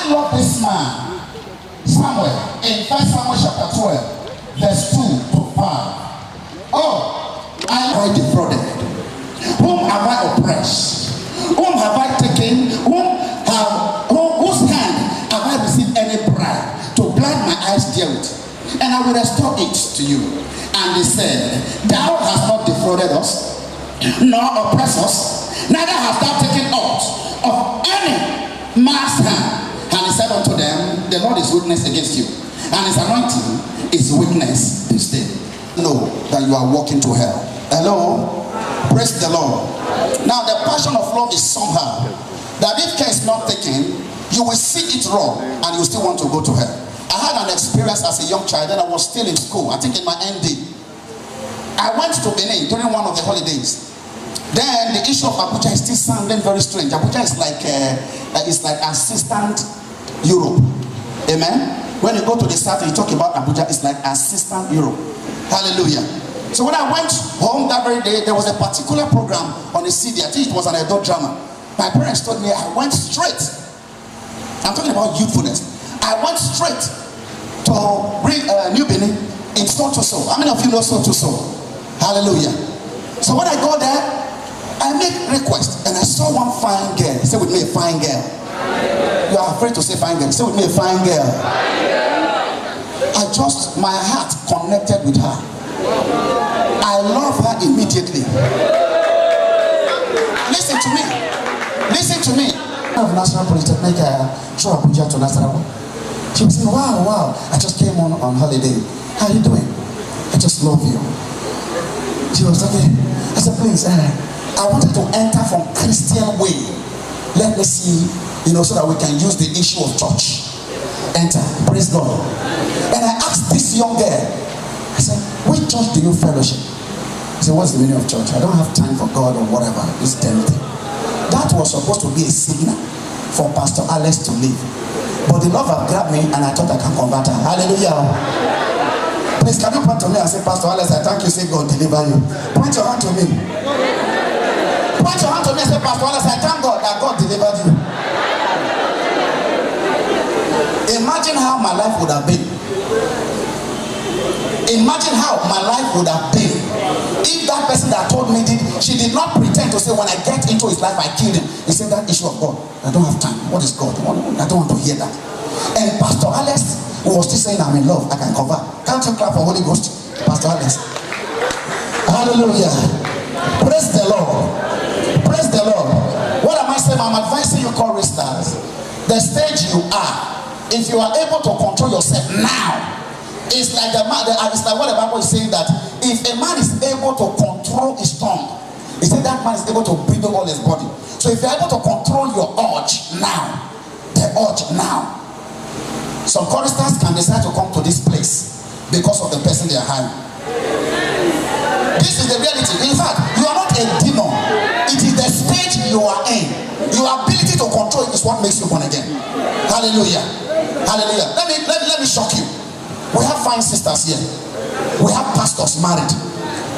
I love this man. Samuel, in 1 Samuel chapter 12, verse 2 to 5. Oh, I have defrauded. Whom have I oppressed? Whom have I taken? Whose hand have I received any bribe to blind my eyes therewith? And I will restore it to you. And they said, Thou hast not defrauded us, nor oppressed us, neither hast thou taken aught of any man's hand. And he said unto them, The Lord is witness against you, and his anointing is witness this day. Know that you are walking to hell. Hello? Praise the Lord. Now the passion of love is somehow that if care is not taken, you will see it wrong and you still want to go to hell. I had an experience as a young child, and I was still in school, I think in my ND. I went to Benin during one of the holidays. Then the issue of Abuja is still sounding very strange. Abuja is like assistant Europe. Amen. When you go to the south and you talk about Abuja, it's like assistant Europe. Hallelujah. So when I went home that very day, there was a particular program on the CD. I think it was an adult drama. My parents told me I went straight. I'm talking about youthfulness. I went straight to New Benin in So. How many of you know So? Hallelujah. So when I go there, I make request, and I saw one fine girl. Say with me, a fine girl. You are afraid to say fine girl. Say with me, a fine girl. My heart connected with her. I love her immediately. Listen to me. Of National Polytechnic, through Abuja to Nasarawa. She was saying, wow, I just came on holiday. How are you doing? I just love you. She was okay. I said, please, I wanted to enter from Christian way. Let me see, so that we can use the issue of church. Enter. Praise God. And I asked this young girl, I said, which church do you fellowship? I said, what's the meaning of church? I don't have time for God or whatever. This damn thing. That was supposed to be a signal for Pastor Alex to leave. But the love had grabbed me, and I thought I can convert her. Hallelujah. Please, can you point to me and say, Pastor Alex, I thank you, say God deliver you. Point your hand to me. Point your hand to me and say, Pastor Alex, I thank God that God delivered you. Imagine how my life would have been. Imagine how my life would have been if that person that told me she did not pretend to say, when I get into his life, I killed him. He said, that issue of God, I don't have time. What is God? I don't want to hear that. And Pastor Alex was still saying, I'm in love, I can cover. Can't you clap for Holy Ghost? Pastor Alex. Hallelujah. Praise the Lord. Praise the Lord. What am I saying? I'm advising you, choristers. The stage you are, if you are able to control yourself now, it's like it's like what the Bible is saying, that if a man is able to control his tongue, he said that man is able to bridle all his body. So if you're able to control your urge now, some choristers can decide to come to this place because of the person they are hiring. This is the reality. In fact, you are not a demon. It is the stage you are in. Your ability to control it is what makes you born again. Hallelujah. Hallelujah. Let me shock you. We have fine sisters here. We have pastors married.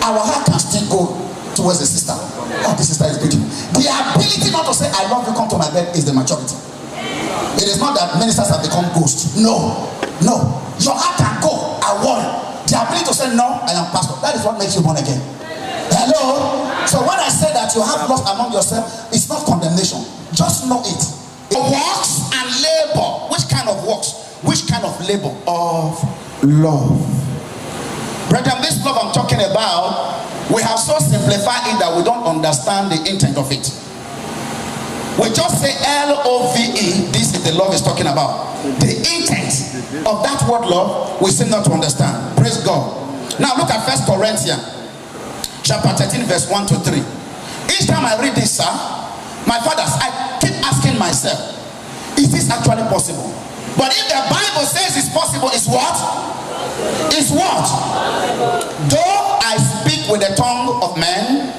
Our heart can still go towards the sister. Oh, this sister is beautiful. The ability not to say, I love you, come to my bed, is the maturity. It is not that ministers have become ghosts. No. Your heart can go. I want it. The ability to say, no, I am pastor. That is what makes you born again. Hello? So when I say that you have lost among yourself, it's not condemnation. Just know it. Works and labor. Which kind of works? Which kind of labor? Of love. Brethren, this love I'm talking about, we have so simplified it that we don't understand the intent of it. We just say L-O-V-E. This is the love he's talking about. The intent of that word love, we seem not to understand. Praise God. Now look at 1 Corinthians chapter 13 verse 1 to 3. Each time I read this, sir, my fathers, I keep asking myself, is this actually possible? But if the Bible says it's possible, it's what? It's what? Though I speak with the tongue of men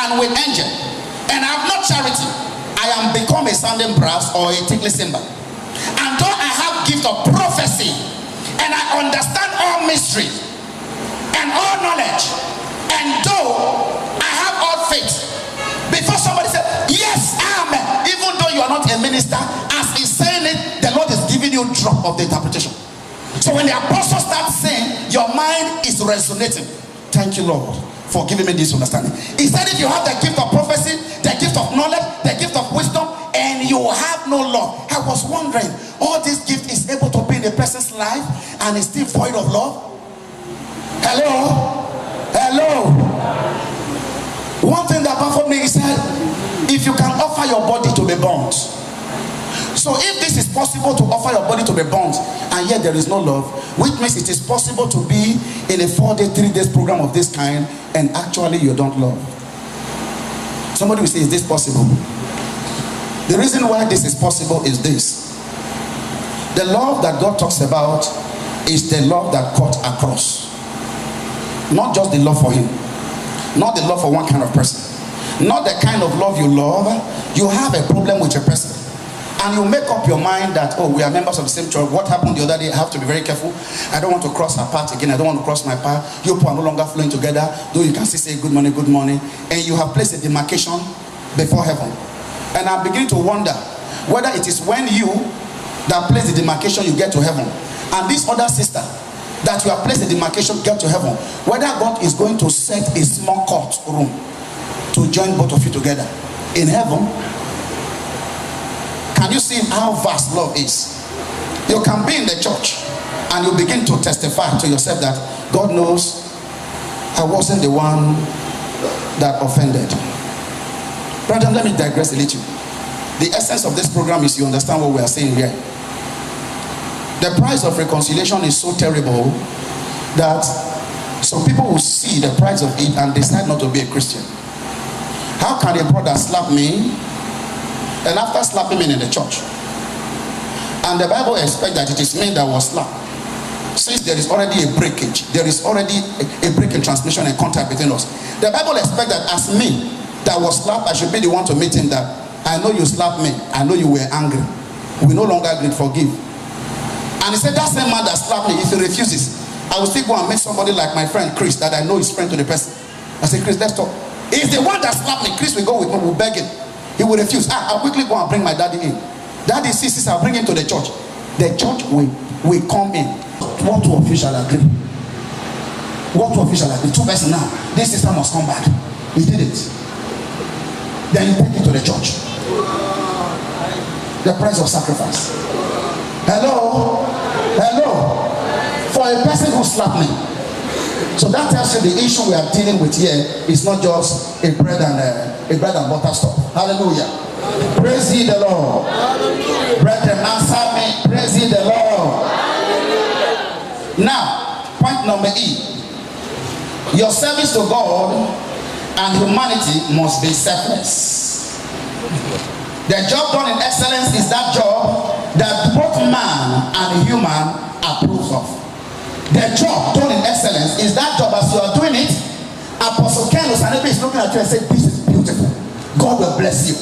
and with angels, and I have not charity, I am become a sounding brass or a tinkling cymbal. And though I have gift of prophecy, and I understand all mysteries and all knowledge, and though I have all faith, before somebody said, yes, amen, even though you are not a minister, as he's saying it, drop of the interpretation. So when the apostle starts saying, your mind is resonating. Thank you, Lord, for giving me this understanding. He said, if you have the gift of prophecy, the gift of knowledge, the gift of wisdom, and you have no love. I was wondering, all this gift is able to be in a person's life and is still void of love? Hello? Hello? One thing that baffled me is that if you can offer your body to be burnt. So if this is possible to offer your body to be burnt and yet there is no love, which means it is possible to be in a 4-day, 3 days program of this kind and actually you don't love. Somebody will say, is this possible? The reason why this is possible is this. The love that God talks about is the love that cuts across. Not just the love for him. Not the love for one kind of person. Not the kind of love you love. You have a problem with your person. And you make up your mind that, oh, we are members of the same church. What happened the other day? I have to be very careful. I don't want to cross our path again. I don't want to cross my path. You people are no longer flowing together. Though you can still say good morning, good morning. And you have placed a demarcation before heaven. And I'm beginning to wonder whether it is when you that place the demarcation you get to heaven, and this other sister that you have placed the demarcation get to heaven, whether God is going to set a small court room to join both of you together in heaven. Can you see how vast love is? You can be in the church and you begin to testify to yourself that God knows I wasn't the one that offended. Brother, let me digress a little. The essence of this program is you understand what we are saying here. The price of reconciliation is so terrible that some people will see the price of it and decide not to be a Christian. How can a brother slap me, and after slapping me in the church, and the Bible expects that it is me that was slapped? Since there is already a breakage, there is already a break in transmission and contact between us, the Bible expects that as me that was slapped, I should be the one to meet him, that I know you slapped me, I know you were angry, we no longer agree, forgive. And he said, that same man that slapped me, if he refuses, I will still go and meet somebody like my friend Chris, that I know is friend to the person. I said, Chris, let's talk. He's the one that slapped me. Chris will go with me, we'll beg him. He will refuse. I'll quickly go and bring my daddy in. Daddy sees, I'll bring him to the church. The church will come in. What two of you shall agree? What two of you shall agree? Two persons now. This sister must come back. He did it. Then you take it to the church. The price of sacrifice. Hello? Hello? For a person who slapped me. So that tells you the issue we are dealing with here is not just a bread and butter stuff. Hallelujah. Praise ye the Lord. Brethren, answer me. Praise ye the Lord. Now, point number E. Your service to God and humanity must be selfless. The job done in excellence is that job that both man and human approves of. The job done in excellence is that job as you are doing it. Apostle Ken Osanebi is looking at you and saying, this is beautiful. God will bless you.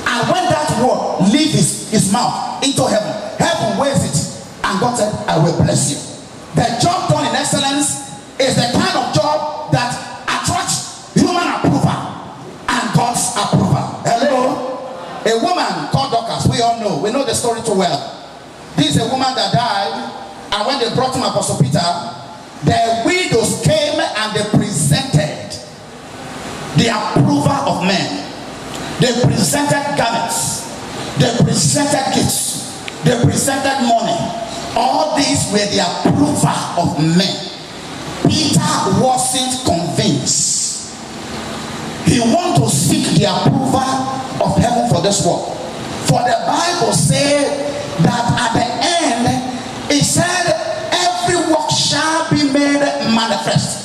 And when that word leaves his mouth into heaven, heaven weighs it. And God said, I will bless you. The job done in excellence is the kind of job that attracts human approval and God's approval. Hello? A woman called Dorcas, we all know. We know the story too well. This is a woman that died. And when they brought him Apostle Peter, the widows came and they presented the approval of men. They presented garments. They presented gifts. They presented money. All these were the approval of men. Peter wasn't convinced. He wanted to seek the approval of heaven for this work. For the Bible said that at the end, it said, every work shall be made manifest.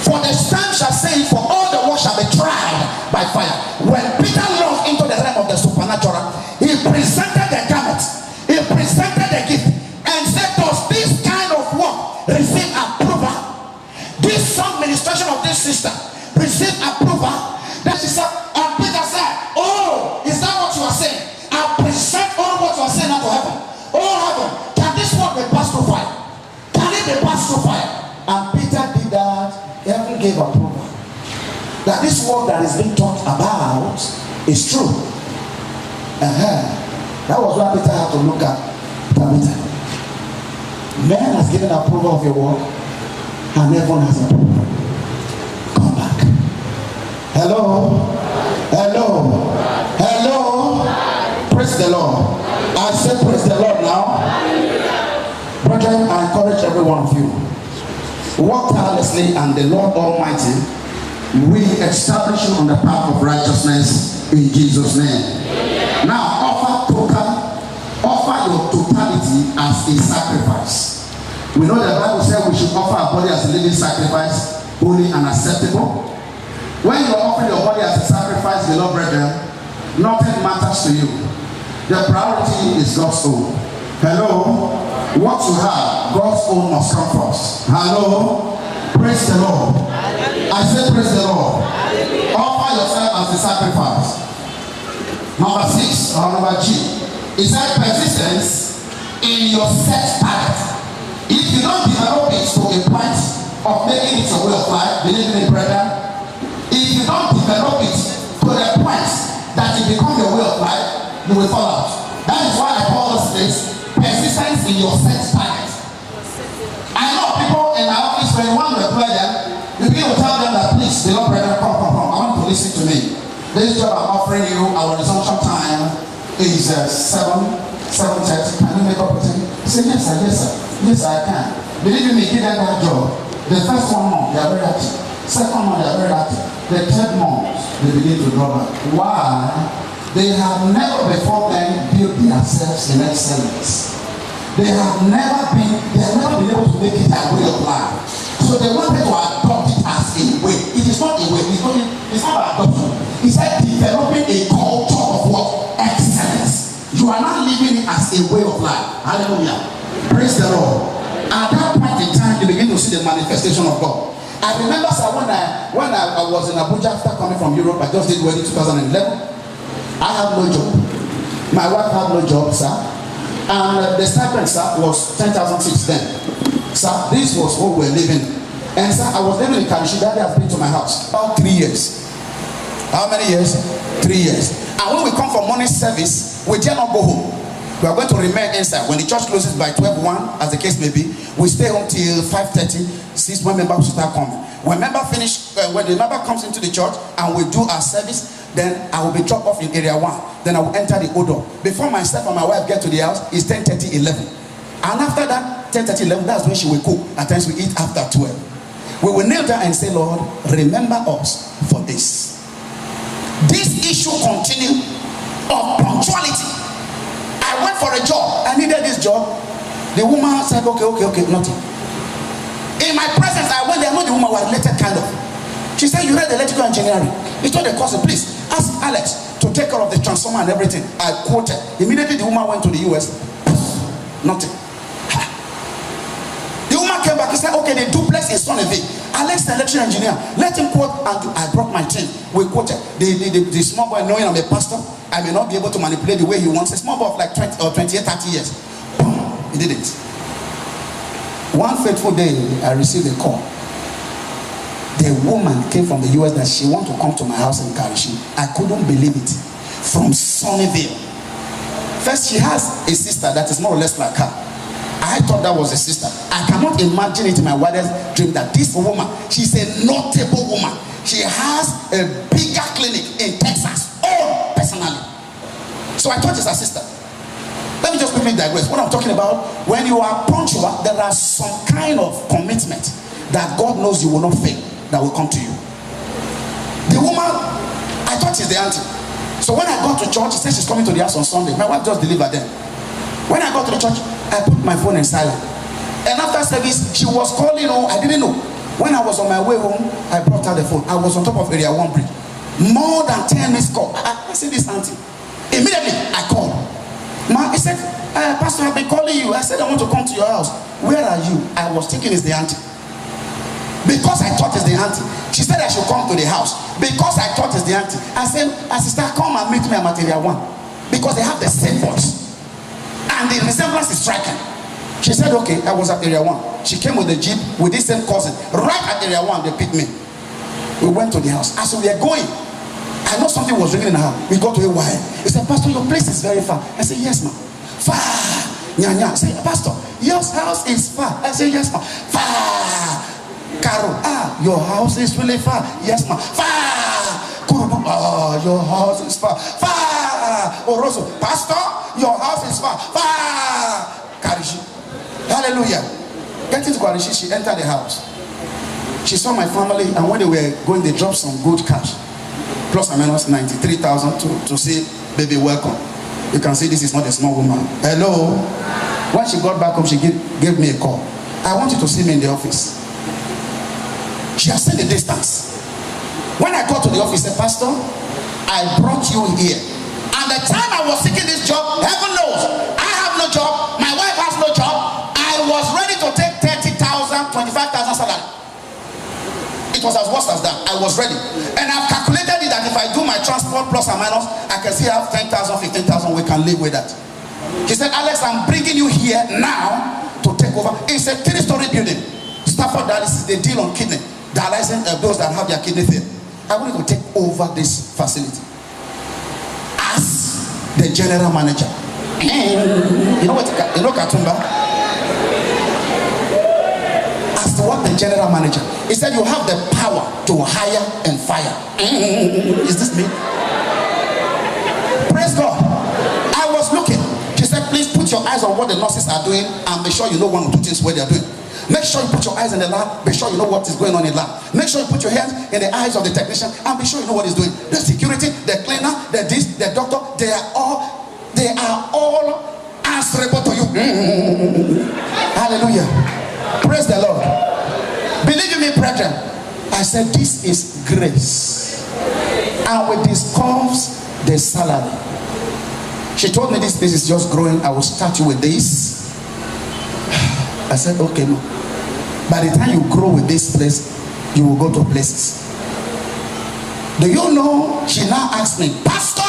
For the sun shall say, for all the work shall be tried by fire. When Peter launched into the realm of the supernatural, he presented the garments, he presented the gift, and said, does this kind of work receive approval? This song ministration of this sister receive approval? Then she said, and Peter said, oh, is that what you are saying? I present all what you are saying unto heaven. Oh heaven, can this work be passed through fire? Can it be passed through fire? And Peter did that. Heaven gave approval that this work that is being talked about is true. That was what Peter had to look at. Tabitha, man has given approval of your work, and everyone has approval. Come back. Hello? Hello? Hello? Praise the Lord. I said praise the Lord now. Brethren, I encourage every one of you. Work tirelessly, and the Lord Almighty will establish you on the path of righteousness in Jesus' name. Now, offer your totality as a sacrifice. We know the Bible says we should offer our body as a living sacrifice, holy and acceptable. When you are offering your body as a sacrifice, beloved brethren, nothing matters to you. The priority is God's own. Hello? What you have, God's own must come first. Hello? Praise the Lord. I said praise the Lord. Offer yourself as a sacrifice. Number 6 or number G. It said persistence in your set target. If you don't develop it to a point of making it a way of life, believe me, brother, if you don't develop it to the point that it becomes your way of life, you will fall out. That is why I call this persistence in your set target. I know people in our office, when you want to employ them, you begin to tell them that, please, beloved brother, come. I want to listen to me. This job I'm offering you, our resumption time is 7:30. Can you make up with it? Say, yes, sir. Yes, I can. Believe me, give them that job. The first 1 month, they are very active. Second month, they are very active. The third month, they begin to draw back. Why? They have never before then built themselves in excellence. They have never been able to make it a way of life. So they wanted to adopt it as a way. It is not a way. It's not adoption. It's like developing a culture of what? Excellence. You are not living it as a way of life. Hallelujah. Praise the Lord. At that point in time, you begin to see the manifestation of God. I remember, sir, when I was in Abuja after coming from Europe, I just did wedding 2011. I have no job. My wife had no job, sir. And the stipend, sir, was 10,006 then. Sir, this was what we were living. And sir, I was living in Karishi. Daddy has been to my house about 3 years. How many years? 3 years. And when we come for morning service, we dare not go home. We are going to remain inside. When the church closes by 12:1, as the case may be, we stay home till 5:30, since when members start coming. When the member comes into the church and we do our service, then I will be dropped off in area 1. Then I will enter the odor. Before myself and my wife get to the house, it's 10:30, 11. And after that, 10:30, 11, that's when she will cook. At times we eat after 12. We will kneel down and say, Lord, remember us for this. This issue continue of punctuality. I went for a job. I needed this job. The woman said, okay, nothing. In my presence, I went there. I know the woman was related kind of. She said, you read electrical engineering. It's not the course. Please ask Alex to take care of the transformer and everything. I quoted. Immediately the woman went to the US. Nothing. The woman came back and said, okay, the duplex is Sonneville. Alex, the electrical engineer, let him quote. And I brought my team. We quoted. The small boy, knowing I'm a pastor, I may not be able to manipulate the way he wants. A small boy of like 20 or 28, 30 years. He did it. One fateful day, I received a call. The woman came from the US that she wanted to come to my house in Karishi. I couldn't believe it. From Sonneville. First, she has a sister that is more or less like her. I thought that was a sister. I cannot imagine it in my wildest dream that this woman, she's a notable woman. She has a bigger clinic in Texas, all personally. So I thought it's her sister. Let me just quickly digress. What I'm talking about, when you are punctual, there are some kind of commitment that God knows you will not fail, that will come to you. The woman, I thought she's the auntie. So when I got to church, she said she's coming to the house on Sunday. My wife just delivered them. When I got to the church, I put my phone in silent. And after service, she was calling. I didn't know. When I was on my way home, I brought her the phone. I was on top of area 1 bridge. More than 10 missed calls. I see this auntie. Immediately, I called. Ma, he said, Pastor, I've been calling you. I said, I want to come to your house. Where are you? I was thinking it's the auntie. Because I thought it's the auntie. She said I should come to the house. Because I thought it's the auntie. I said, sister, come and meet me at area 1. Because they have the same voice. And the resemblance is striking. She said, okay, I was at area 1. She came with the jeep with this same cousin. Right at area 1, they picked me. We went to the house. As we were going, I know something was ringing in her. We got to a while. He said, Pastor, your place is very far. I said, yes, ma'am. Far. Nyanya, say, Pastor, your house is far. I say, yes, ma. Far. Carol, your house is really far. Yes, ma. Far. Kurubu, your house is far. Far. Oroso, Pastor, your house is far. Far. Karishi. Hallelujah. Getting to Karishi, she entered the house. She saw my family, and when they were going, they dropped some good cash. Plus or minus 93,000 to say, baby, welcome. You can see this is not a small woman. Hello. When she got back home, she gave me a call. I want you to see me in the office. She has seen the distance. When I got to the office, I said, Pastor, I brought you here. And the time I was seeking this job, heaven knows, I have no job. My wife has no job. I was ready to take 30,000, 25,000 salary. It was as worse as that. I was ready. And I've calculated it that if I do my transport plus or minus, I can still have 10,000, 15,000. We can live with that. He said, Alex, I'm bringing you here now to take over. It's a 3-story building. Stafford dialysis, they deal on kidney. Dialyzing those that have their kidney failed. I want you to take over this facility as the general manager. You know what? You know Katumba? As to what the general manager. He said you have the power to hire and fire. Is this me? Praise God. I was looking. She said, please put your eyes on what the nurses are doing and be sure you know 1 or 2 things where they are doing. Make sure you put your eyes in the lab. Be sure you know what is going on in the lab. Make sure you put your hands in the eyes of the technician and be sure you know what he's doing. The security, the cleaner, the this, the doctor, they are all answerable to you. Hallelujah. Praise the Lord. Believe me, brethren. I said this is grace. And we discuss the salary. She told me this place is just growing. I will start you with this. I said, okay, no. By the time you grow with this place, you will go to places. Do you know? She now asked me, Pastor,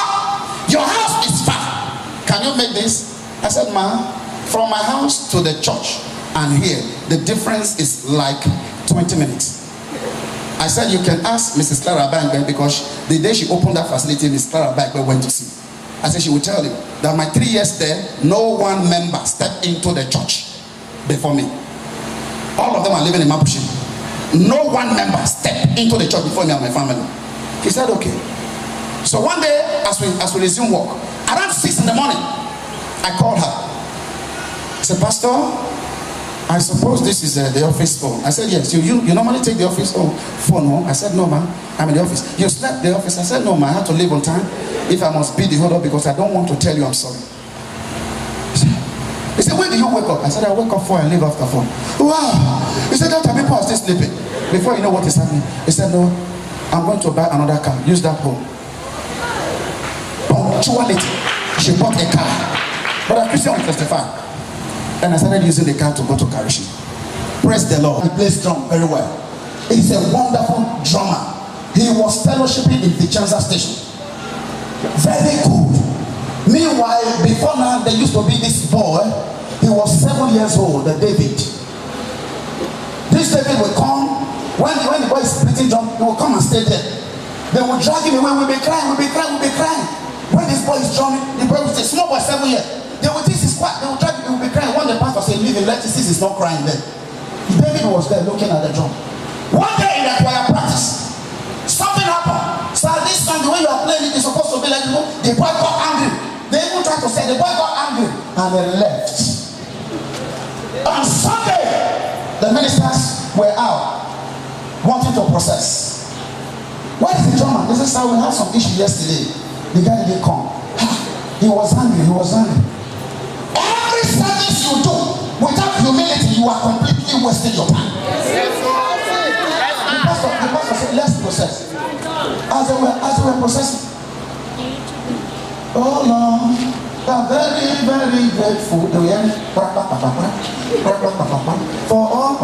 your house is far. Can you make this? I said, ma, from my house to the church and here, the difference is like 20 minutes. I said, you can ask Mrs. Clara Bangbe, because the day she opened that facility, Mrs. Clara Bangbe went to see. I said, she will tell you that my 3 years there, no one member stepped into the church before me. All of them are living in Mapushi. No one member stepped into the church before me and my family. He said, okay. So one day, as we resume work, around 6 in the morning, I called her. I said, Pastor, I suppose this is the office phone. I said, yes. You normally take the office phone home? I said, no, ma'am. I'm in the office. You slept in the office? I said, no, ma'am. I had to leave on time. If I must be the whole up because I don't want to tell you I'm sorry. He said, when do you wake up? I said, I wake up 4 and leave after 4. Wow. He said, Dr. People are still sleeping. Before you know what is happening, he said, no, I'm going to buy another car. Use that home. Punctuality. She bought a car. But a Christian will testify. And I started using the car to go to Karishi. Praise the Lord. He plays drum very well. He's a wonderful drummer. He was fellowshipping in Vicenza station. Very good. Meanwhile, before now, there used to be this boy. He was 7 years old, David. This David will come. When the boy is beating drum, he will come and stay there. They will drag him away. We'll be crying. When this boy is drumming, the boy will say, small boy, 7 years. They will think he's quiet. They will drag him. He will be crying. When the pastor said, leave him, let him see he's not crying there. David was there looking at the drum. One day in the choir practice, something happened. So this song, the way you are playing it is supposed to be like, you know, the boy got angry. They even tried to say the boy got angry and they left. On Sunday, the ministers were out wanting to process. Where is the drummer? They said, sir, we had some issue yesterday. The guy didn't come. He was angry. Every service you do without humility, you are completely wasting your time. The pastor said, let's process. As they were processing, oh Lord, I'm very, very grateful. For all,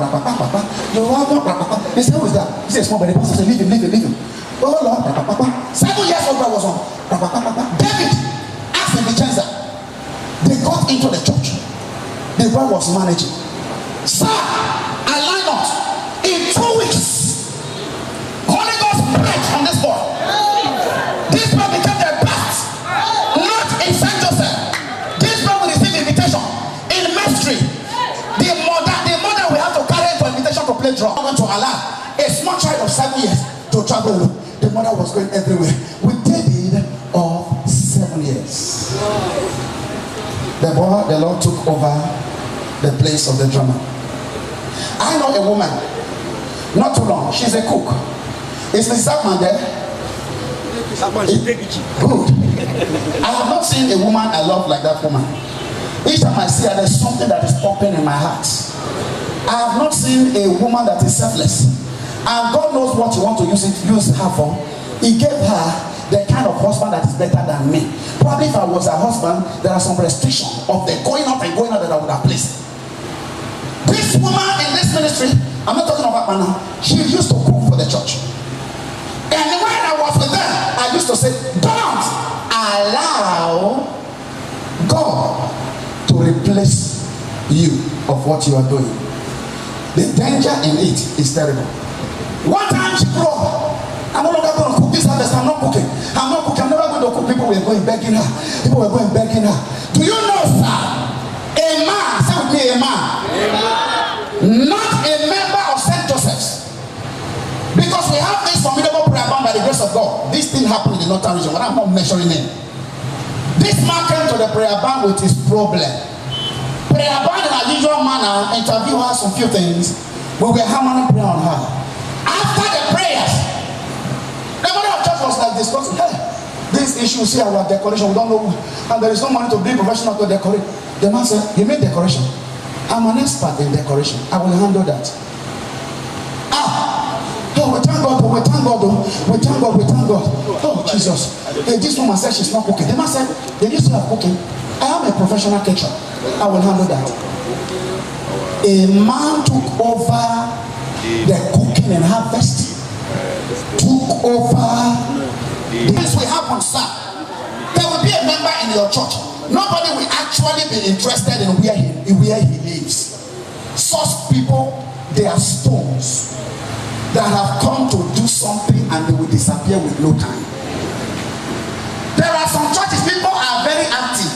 they said, who is that? He said, small, but the pastor said, leave him. Oh Lord, 7 years old was on. David asked Vicenza. They got into the church. The boy was managing. Sir, I line up. In 2 weeks, Holy Ghost breaks on this boy. This boy became the best. Not in St. Joseph. This boy will receive invitation in play drum. Went to allow a small child of 7 years to travel. The mother was going everywhere. With David of 7 years, the Lord took over the place of the drummer. I know a woman, not too long. She's a cook. Is Mrs. Sackman there? Good. I have not seen a woman I love like that woman. Each time I see her, there's something that is popping in my heart. I have not seen a woman that is selfless. And God knows what He wants to use her for. He gave her the kind of husband that is better than me. Probably if I was her husband, there are some restrictions of the going out and going out that I would have placed. This woman in this ministry, I'm not talking about her now, she used to cook for the church. And when I was with them, I used to say, don't allow God to replace you of what you are doing. The danger in it is terrible. One time she grew up, I'm no longer going to cook this harvest. I'm not cooking. I'm never going to cook. People were going begging her. Do you know, sir? A man, say with me, a man. Not a member of St. Joseph's. Because we have this formidable prayer band by the grace of God. This thing happened in the northern region, but I'm not measuring it. This man came to the prayer band with his problem. Prayer band in our usual manner, interview her some few things. We were hammering prayer on her. After the prayers, the mother of church was like discussing, hey, this issue, see our decoration, we don't know, and there is no money to be professional to decorate. The man said, you made decoration. I'm an expert in decoration. I will handle that. We thank God. Oh, Jesus. This woman said she's not cooking. The man said, they used to have cooking. I am a professional caterer. I will handle that. A man took over the cooking and harvest. Took over. This will happen, sir. There will be a member in your church. Nobody will actually be interested in where he lives. Such people, they are stones that have come to do something and they will disappear with no time. There are some churches, people are very active,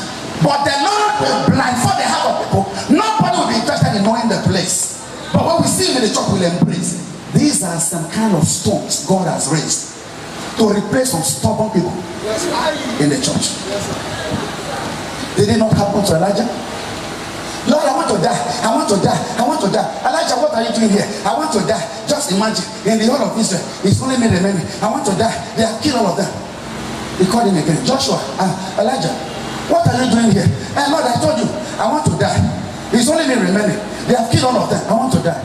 but the Lord will blindfold the heart of people. Nobody will be interested in knowing the place. But when we see him in the church, we'll embrace. These are some kind of stones God has raised to replace some stubborn people in the church. Did it not happen to Elijah? Lord, I want to die. Elijah, what are you doing here? I want to die. Just imagine, in the whole of Israel, it's only me remaining. I want to die. They have killed all of them. He called him again. Joshua, Elijah, what are you doing here? And Lord, I told you, I want to die. It's only me remaining. They have killed all of them. I want to die.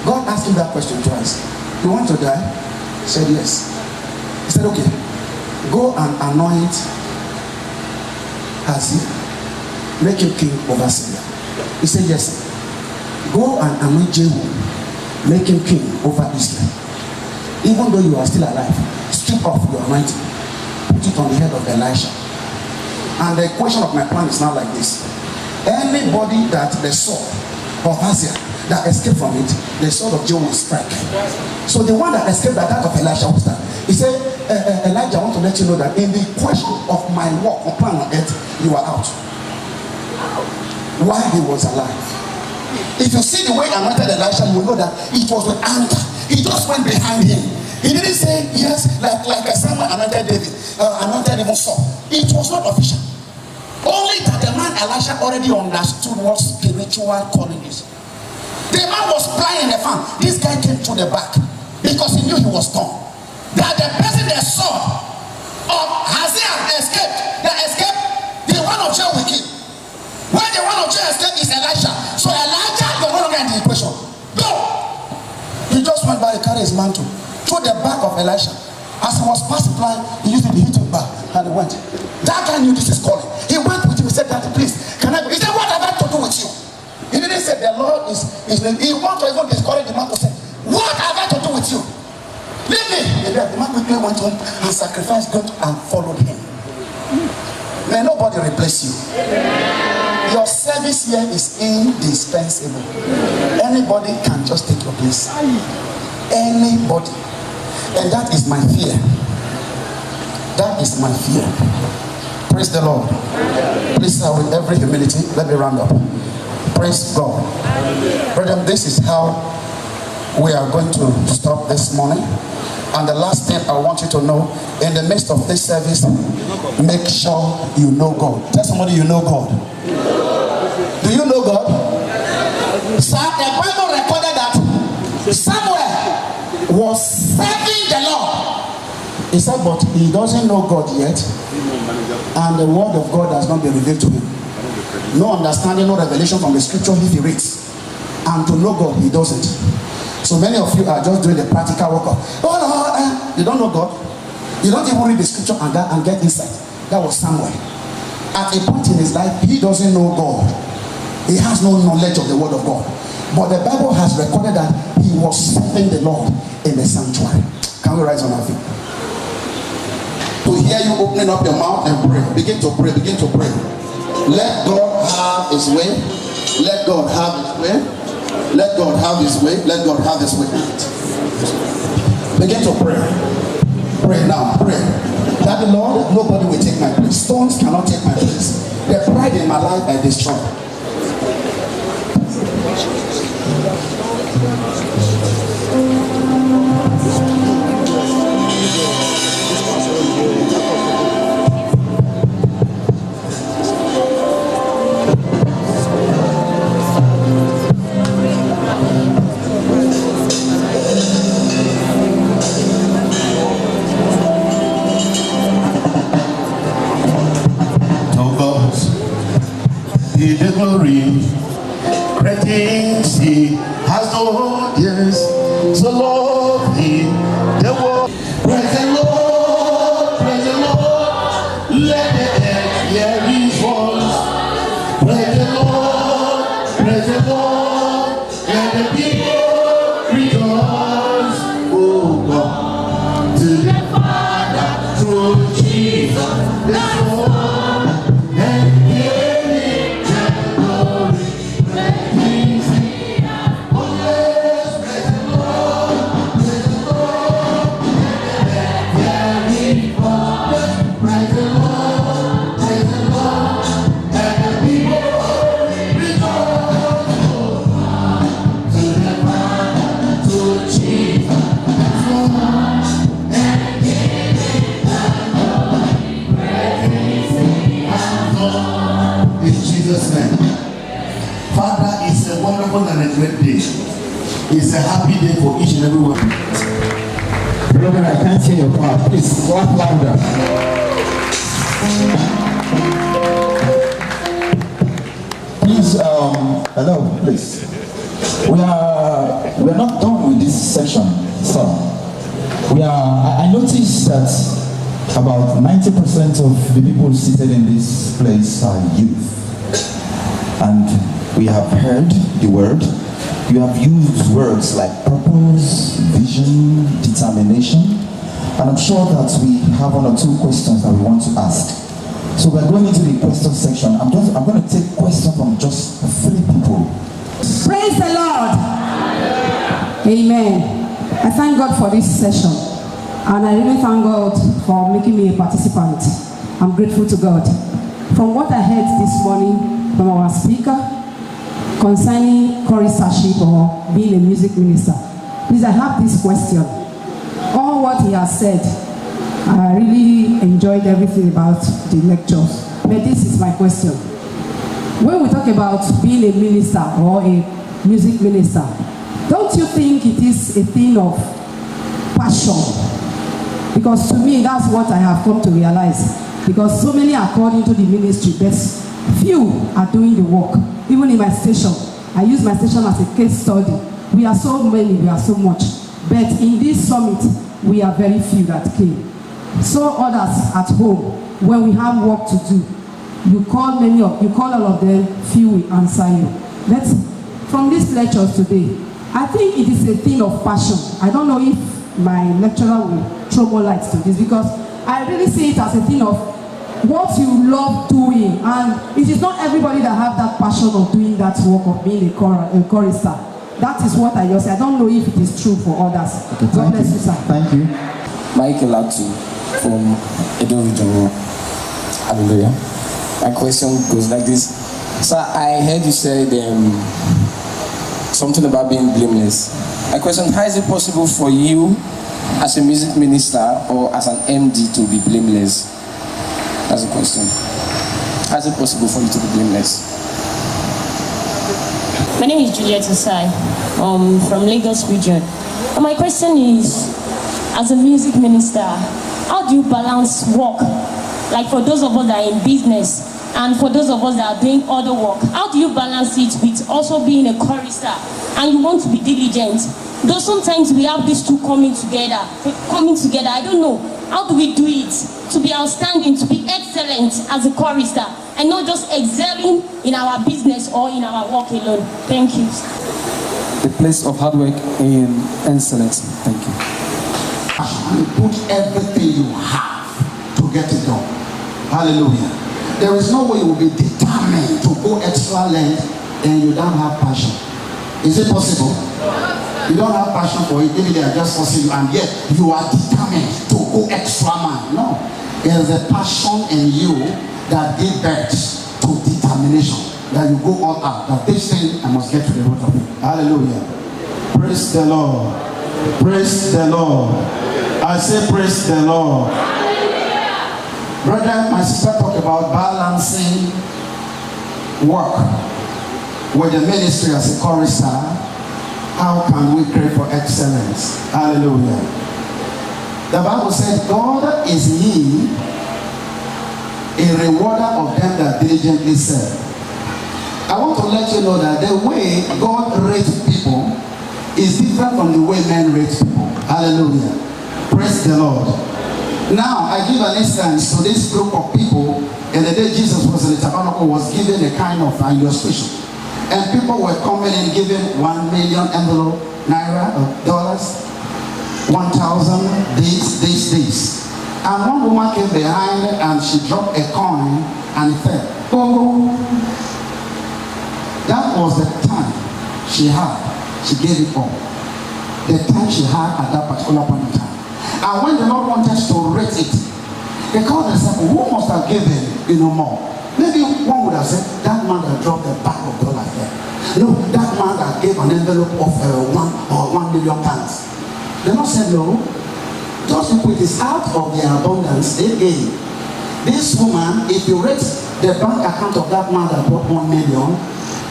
God asked him that question twice. You want to die? He said yes. He said, okay, go and anoint Hazael. Make him king over Syria. He said, yes. Go and anoint Jehu. Make him king over Israel. Even though you are still alive, strip off your anointing. Put it on the head of Elisha. And the question of my plan is now like this. Anybody that the sword of Hazael that escaped from it, the sword of Jehu will strike. So the one that escaped that of Elisha was that. He said, Elijah, I want to let you know that in the question of my work or plan on earth, you are out. While he was alive. If you see the way I anointed Elisha, you will know that it was with anger. He just went behind him. He didn't say yes like a Samuel anointed David, anointed even Saul. It was not official. Only that the man Elisha already understood what spiritual calling is. The man was flying in the farm. This guy came to the back because he knew he was torn. That the person that saw of Hazael escaped, the one of Jehu will kill. When the one of Jehu escaped is Elisha. So Elijah was no longer in the equation. No. He just went by, carried his mantle through the back of Elisha. As he was passing by, he used it to hit him back and he went. That guy knew this is calling. He went with him. He said, Daddy, please, can I go? He said, what have I to do with you? He didn't say the Lord is he wanted to even discourage the man to say, what have I to do with you? Leave me. And then the man quickly went home and sacrificed God and followed him. May nobody replace you. Your service here is indispensable. Anybody can just take your place. Anybody. And that is my fear. That is my fear. Praise the Lord. Please, with every humility, let me round up. Praise God. Brethren, this is how we are going to stop this morning. And the last thing I want you to know, in the midst of this service, make sure you know God. Tell somebody you know God. Do you know God? So the Bible recorded that Samuel was serving the Lord. He said, but he doesn't know God yet, and the word of God has not been revealed to him. No understanding, no revelation from the scripture if he reads. And to know God, he doesn't. So many of you are just doing the practical work of, you don't know God. You don't even read the scripture and get insight. That was Samuel. At a point in his life, he doesn't know God. He has no knowledge of the word of God. But the Bible has recorded that he was serving the Lord in the sanctuary. Can we rise on our feet? To hear you opening up your mouth and pray. Begin to pray. Begin to pray. Let God have his way. Let God have his way. Let God have his way. Let God have his way. Begin to pray. Pray now. Pray. That the Lord, nobody will take my place. Stones cannot take my place. The pride in my life I destroy. He the glory, great things he has done, yes, so Lord, he the world. Praise the Lord, let the earth hear his voice. Praise the Lord, let the people rejoice. Oh God, to the Father, through Jesus, the Son, and Father, it's a wonderful and a great day. It's a happy day for each and every one. Brother, I can't hear your part. Please clap louder. Please, hello, please. We are not done with this section, so I noticed that about 90% of the people seated in this place are youth. And we have heard the word. You have used words like purpose, vision, determination. And I'm sure that we have one or two questions that we want to ask. So we're going into the question section. I'm going to take questions from just 3 people. Praise the Lord. Amen. I thank God for this session. And I really thank God for making me a participant. I'm grateful to God. From what I heard this morning, from our speaker concerning choristership or being a music minister. Please, I have this question. All what he has said, I really enjoyed everything about the lectures. But this is my question. When we talk about being a minister or a music minister, don't you think it is a thing of passion? Because to me, that's what I have come to realize. Because so many are called into the ministry, but few are doing the work. Even in my station, I use my station as a case study. We are so many, we are so much. But in this summit, we are very few that came. So others at home, when we have work to do, you call all of them, few will answer you. But from these lectures today, I think it is a thing of passion. I don't know if my lecturer will throw more light to this, because I really see it as a thing of what you love doing, and it is not everybody that have that passion of doing that work of being a chorister. That is what I just say. I don't know if it is true for others. Okay, God bless you, sir. Thank you. Michael Latu from Edo Region. Hallelujah. My question goes like this. Sir, I heard you say something about being blameless. My question: how is it possible for you, as a music minister or as an MD, to be blameless? That's the question. How is it possible for you to be blameless? My name is Juliet Osai, from Lagos region. And my question is, as a music minister, how do you balance work? Like for those of us that are in business and for those of us that are doing other work, how do you balance it with also being a chorister and you want to be diligent? Though sometimes we have these two coming together. I don't know. How do we do it to be outstanding, to be excellent as a chorister and not just excelling in our business or in our work alone? Thank you. The place of hard work and excellence. Thank you. You put everything you have to get it done. Hallelujah. There is no way you will be determined to go extra length and you don't have passion. Is it possible? You don't have passion for it, maybe they are just forcing you, and yet you are determined to go extra mile. No. There is a passion in you that gives birth to determination. That you go all out. That this thing, I must get to the root of it. Hallelujah. Praise the Lord. Praise the Lord. I say praise the Lord. Brother, my sister talked about balancing work with the ministry as a chorister. How can we pray for excellence? Hallelujah. The Bible says, God is He, a rewarder of them that diligently serve. I want to let you know that the way God rates people is different from the way men rate people. Hallelujah. Praise the Lord. Now, I give an instance to this group of people. In the day Jesus was in the tabernacle, was given a kind of illustration. And people were coming and giving 1 million envelope, naira, dollars, 1,000, this. And one woman came behind and she dropped a coin and it fell. Oh. That was the time she had. She gave it all. The time she had at that particular point in time. And when the Lord wanted to rate it, they called themselves, who must have given, more? Maybe one would have said, that man that dropped a bag of dollars there. No, that man that gave an envelope of 1 million pounds. The Lord said, no. Those people, it is out of their abundance they gave. This woman, if you rate the bank account of that man that brought 1 million,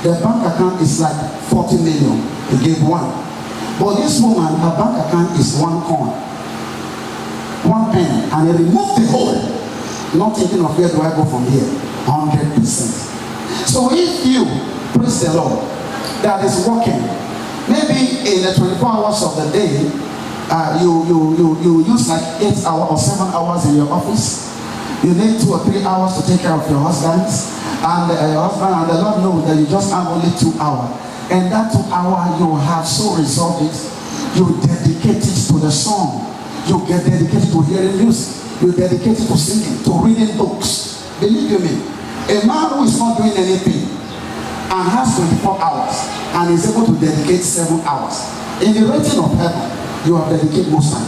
the bank account is like 40 million. He gave one. But this woman, her bank account is 1 coin, 1 penny, and he removed the whole. Not thinking of where do I go from here. 100%. So if you, praise the Lord, that is working, maybe in the 24 hours of the day, you use like 8 hours or 7 hours in your office. You need 2 or 3 hours to take care of your husbands and your husband, and the Lord knows that you just have only 2 hours. And that 2 hours you have so resolved it, you dedicate it to the song. You get dedicated to hearing music. You dedicate it to singing, to reading books. Believe you me, a man who is not doing anything and has 24 hours and is able to dedicate 7 hours, in the rating of heaven, you have dedicated most time.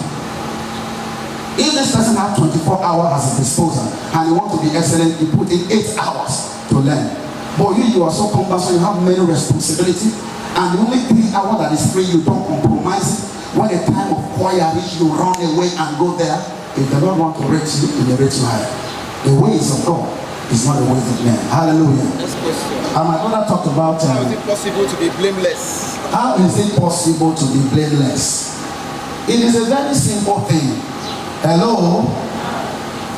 If this person has 24 hours at his disposal and you want to be excellent, you put in 8 hours to learn. But you are so cumbersome, you have many responsibilities, and the only 3 hours that is free, you don't compromise it. When the time of choir reach, you run away and go there. If the Lord want to rate you, He will rate you higher. The ways of God is not the ways of men. Hallelujah. And my brother talked about how is it possible to be blameless? How is it possible to be blameless? It is a very simple thing. Hello?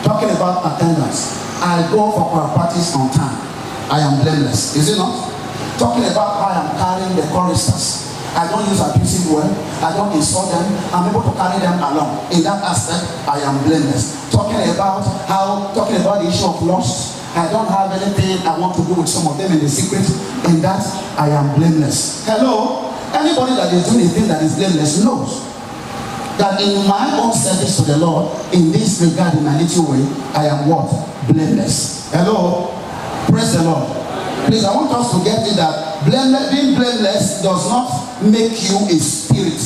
Talking about attendance. I go for choir practice on time. I am blameless. Is it not? Talking about how I am carrying the choristers. I don't use abusive words. I don't insult them. I'm able to carry them along. In that aspect, I am blameless. Talking about the issue of lust. I don't have anything I want to do with some of them in the secret. In that, I am blameless. Hello? Anybody that is doing a thing that is blameless knows that in my own service to the Lord, in this regard, in my little way, I am what? Blameless. Hello? Praise the Lord. Please, I want us to get it that being blameless does not make you a spirit.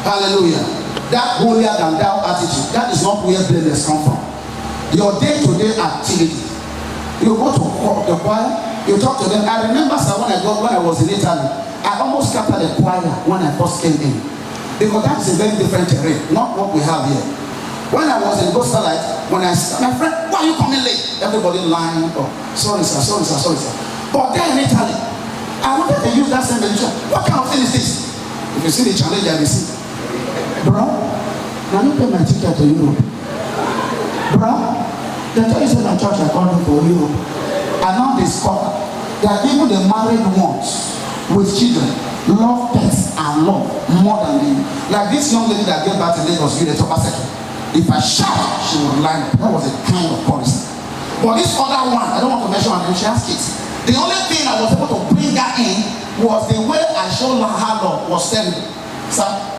Hallelujah. That holier than thou attitude, that is not where blameless comes from. Your day-to-day activity. You go to the choir, you talk to them. I remember when I was in Italy, I almost scattered the choir when I first came in. Because that is a very different terrain, not what we have here. When I was in Gospelite, when I said, my friend, why are you coming late? Everybody lying. Oh, sorry sir. But there in Italy, I wanted to use that same religion. What kind of thing is this? If you see the challenge, I will see. Bro, now you pay my ticket to Europe. Bro, they tell you say my church are coming for Europe. And now discover that even the married ones with children love pets and love more than the, like this young lady that gave birth in Lagos, you the top second. If I shout, she would line up. That was a kind of policy. But this other one, I don't want to mention her name, she has kids. The only thing I was able to bring her in was the way I showed her love was terrible. Sir,